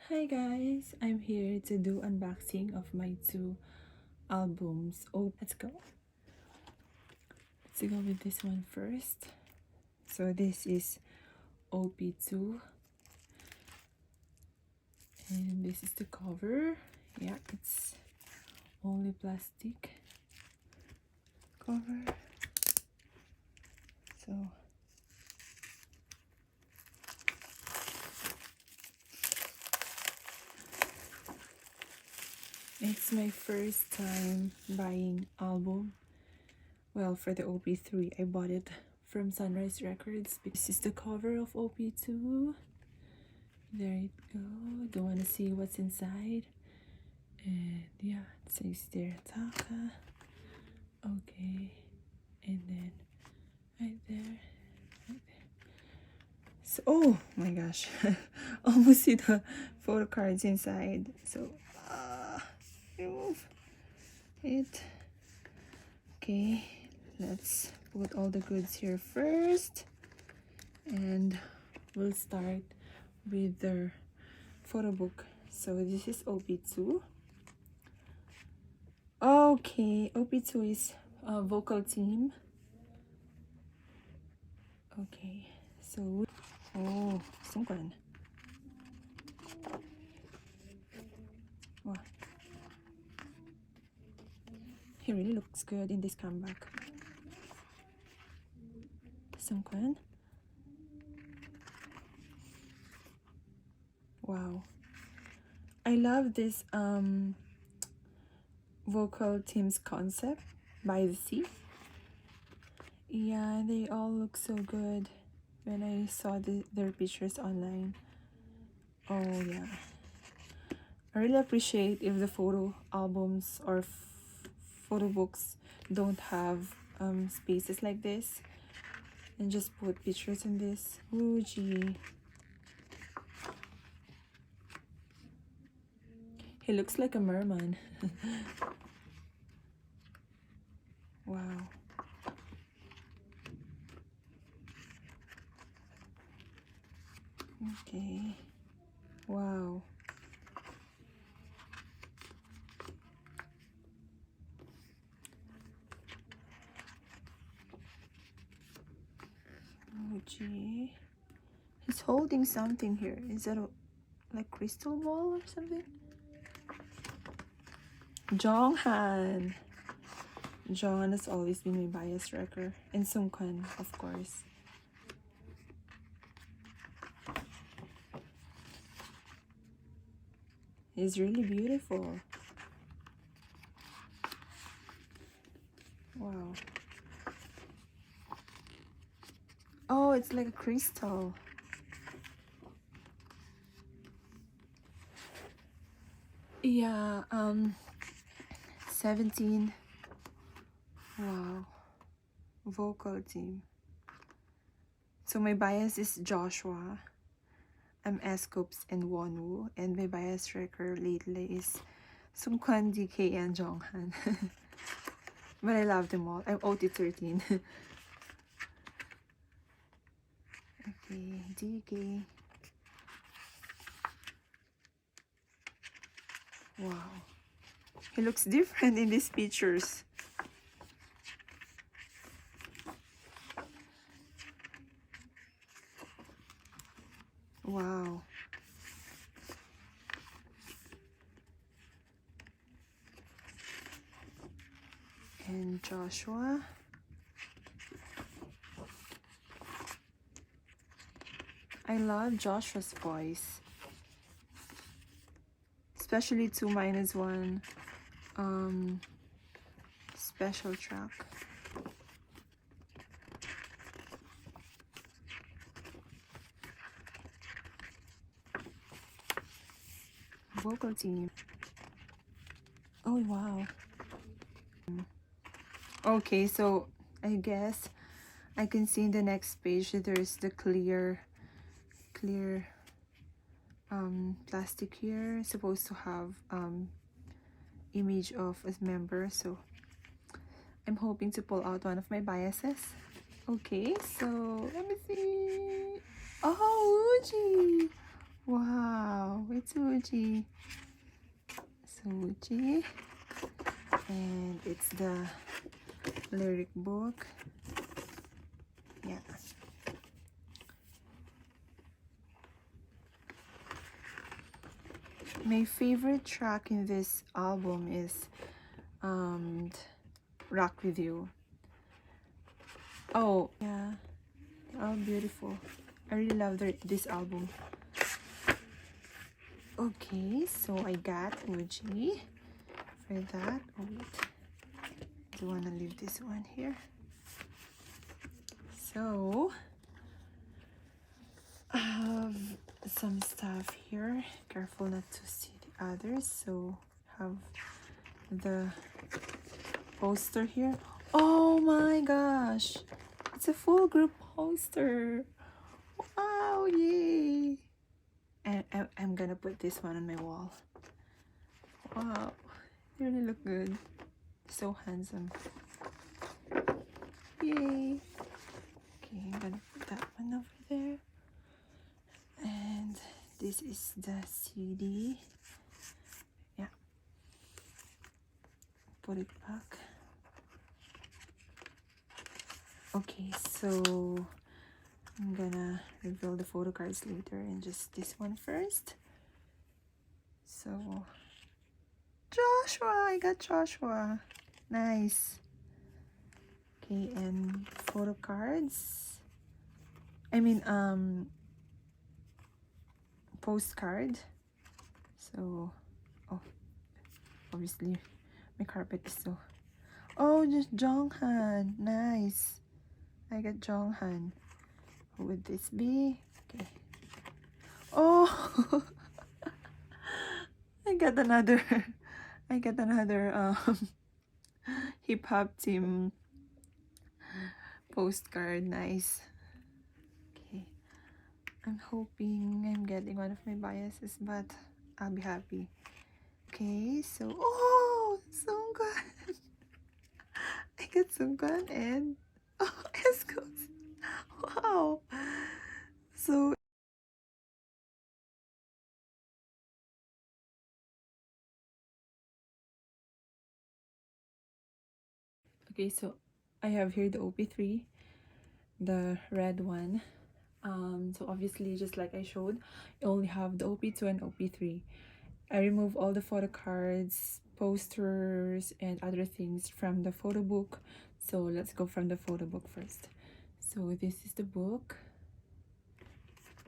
Hi guys, I'm here to do unboxing of my two albums. Oh, let's go. Let's go with this one first. So this is OP2 and this is the cover. Yeah, it's only plastic cover. So it's my first time buying album. Well, for the OP3, I bought it from Sunrise Records. This is the cover of OP2. There you go. Don't want to see what's inside. And yeah, it says there Attacca. Okay. And then right there. So, oh my gosh. Almost see the Photocards inside. So, remove it. Okay. Let's put all the goods here first. And we'll start with the photo book. So this is OP2. Okay, OP2 is a vocal team. Okay, so oh, someone. Wow, he really looks good in this comeback. Someone. Wow, I love this vocal team's concept by the sea. Yeah, they all look so good when I saw their pictures online. Oh yeah, I really appreciate if the photo albums or photo books don't have spaces like this and just put pictures in this. Ooh, gee. He looks like a merman. Wow. Okay. Wow. Oh, gee. He's holding something here. Is that a like crystal ball or something? Jonghan. Jonghan has always been my bias wrecker. And Sungkwan, of course. He's really beautiful. Wow. Oh, it's like a crystal. Yeah, 17. Wow. Vocal team. So my bias is Joshua. I'm Scoops and Wonwoo. And my bias wrecker lately is Sungkwan, DK, and Jonghan. But I love them all. I'm OT13. Okay, DK. Wow. He looks different in these pictures. Wow. And Joshua. I love Joshua's voice. Especially 2-1 special track. Vocal team. Oh wow. Okay, so I guess I can see in the next page that there's the clear plastic here. It's supposed to have image of a member, so I'm hoping to pull out one of my biases. Okay, so let me see. Oh, Uji! Wow, it's Uji. So Uji. And it's the lyric book. Yeah. My favorite track in this album is Rock With You. Oh, yeah. They're all beautiful. I really love this album. Okay, so I got Uji for that. Oh, wait. Do you want to leave this one here? So, I have some stuff here. Careful not to see the others. So, have the poster here. Oh my gosh! It's a full group poster. Wow, yay! And I'm gonna put this one on my wall. Wow, they really look good. So handsome. Yay! Okay, I'm gonna put that one over there. And this is the CD. Yeah. Put it back. Okay, so I'm gonna reveal the photo cards later and just this one first. So Joshua, I got Joshua. Nice. Okay, and photo cards. I mean postcard. So oh, obviously my carpet is so. Oh, just Jonghan. Nice. I got Jonghan. Who would this be? Okay. Oh, I got another hip hop team postcard. Nice. Okay. I'm hoping I'm getting one of my biases, but I'll be happy. Okay, so oh, Sungkwan. I got Sungkwan and oh, Escos. Wow. So okay, so I have here the OP3, the red one. So obviously, just like I showed, I only have the OP2 and OP3. I remove all the photo cards, posters, and other things from the photo book. So let's go from the photo book first. So this is the book.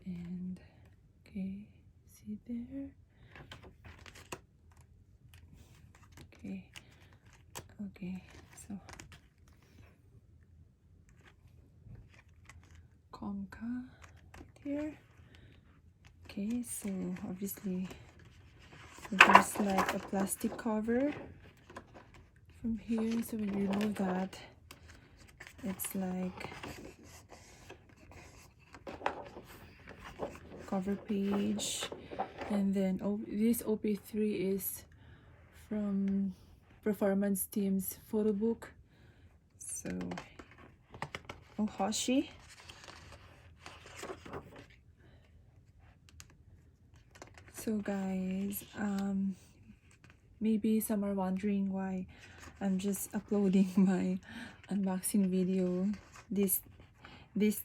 And okay, see there? Okay, okay, so Comca right here. Okay, so obviously there's like a plastic cover from here, so when you remove that, it's like cover page. And then this OP3 is from performance team's photo book. So Hoshi. So guys, maybe some are wondering why I'm just uploading my unboxing video this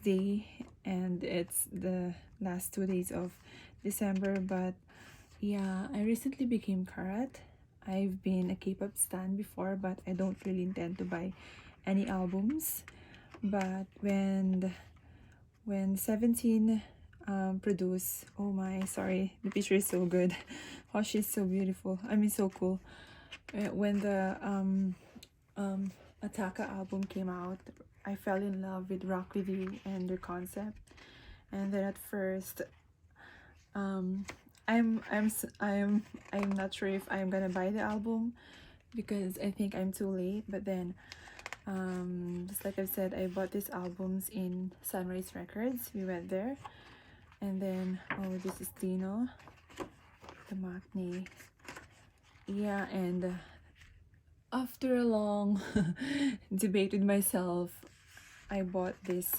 day, and it's the last 2 days of December. But yeah, I recently became Karat. I've been a K-pop stan before, but I don't really intend to buy any albums. But when 17 produce, oh my, sorry, the picture is so good. Hoshi is so beautiful, I mean so cool. When the Attacca album came out, I fell in love with Rock With You and their concept. And then at first I'm not sure if I'm gonna buy the album because I think I'm too late. But then just like I've said, I bought these albums in Sunrise Records. We went there, and then oh, this is Dino, the matinee. Yeah, and after a long debate with myself, I bought this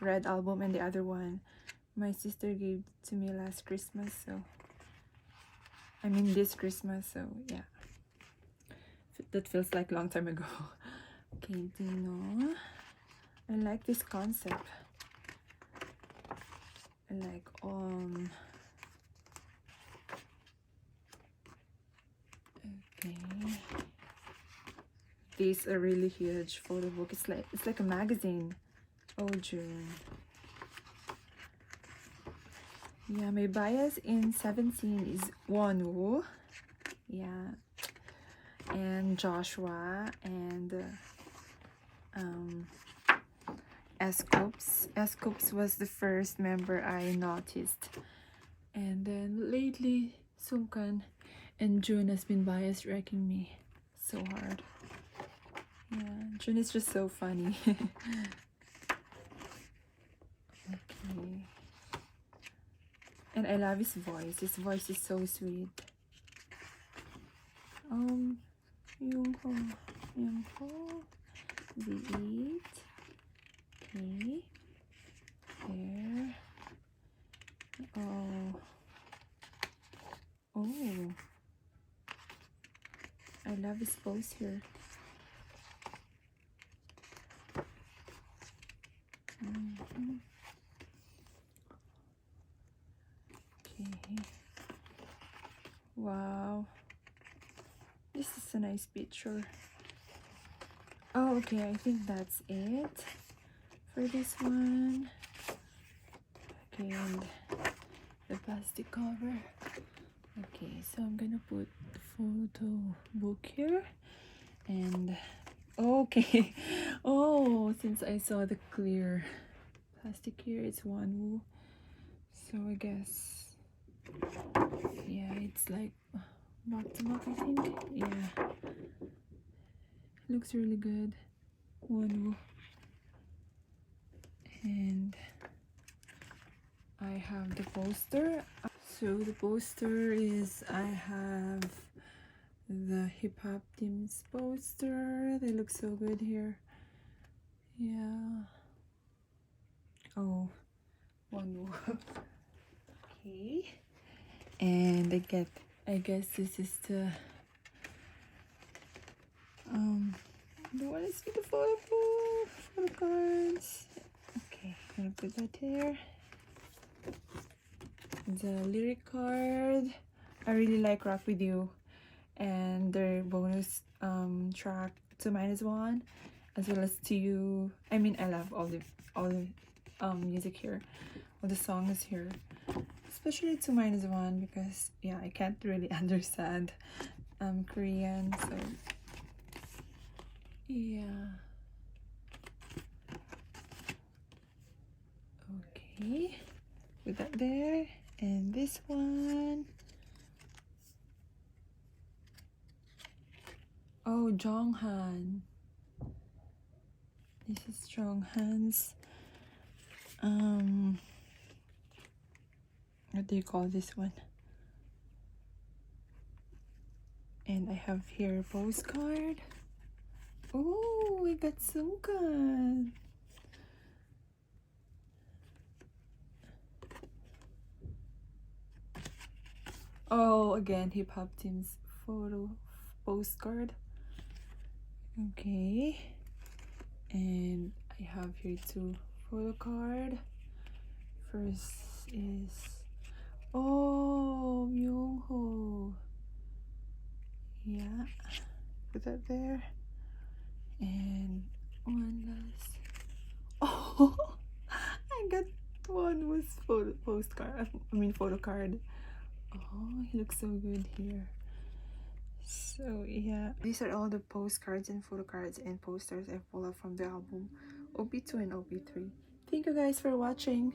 red album, and the other one my sister gave to me last Christmas. So I mean this Christmas, so yeah. That feels like a long time ago. Okay, Dino. I like this concept. I like okay. This is a really huge photo book. It's like a magazine. Oh, June. Yeah, my bias in 17 is Wonwoo. Yeah. And Joshua and Escopes. Escopes was the first member I noticed. And then lately, Sungkan and June has been bias wrecking me so hard. Yeah, June is just so funny. Okay. And I love his voice. His voice is so sweet. Youngho. The8. Okay. There. Oh. I love his pose here. Okay. Wow. This is a nice picture. Oh, okay. I think that's it for this one. Okay, and the plastic cover. Okay, so I'm gonna put the photo book here. And okay. Oh, since I saw the clear plastic here, it's Wonwoo. So I guess, yeah, it's like back to back, I think. Yeah, looks really good. Wonwoo. And I have the poster. So the poster is, I have the hip hop team's poster. They look so good here. Yeah. Oh, Wonwoo. Okay. And I guess this is the do you want to see the photo cards? Okay, I'm gonna put that here. The lyric card. I really like Rock With You and their bonus track 2-1, as well as To You. I mean, I love all the music here, all the songs here, especially 2-1, because yeah, I can't really understand Korean, so yeah. Okay, put that there. And this one, oh, Jonghan. This is Jonghan's what do you call this one? And I have here a postcard. Oh, we got Sungkan. Oh, again, hip hop team's photo postcard. Okay, and I have here two photo card. First is, oh, Myungho. Yeah, put that there. And one last. Oh, I got one was postcard. I mean photo card. Oh, he looks so good here. So yeah, these are all the postcards and photo cards and posters I pulled out from the album OP2 and OP3. Thank you guys for watching.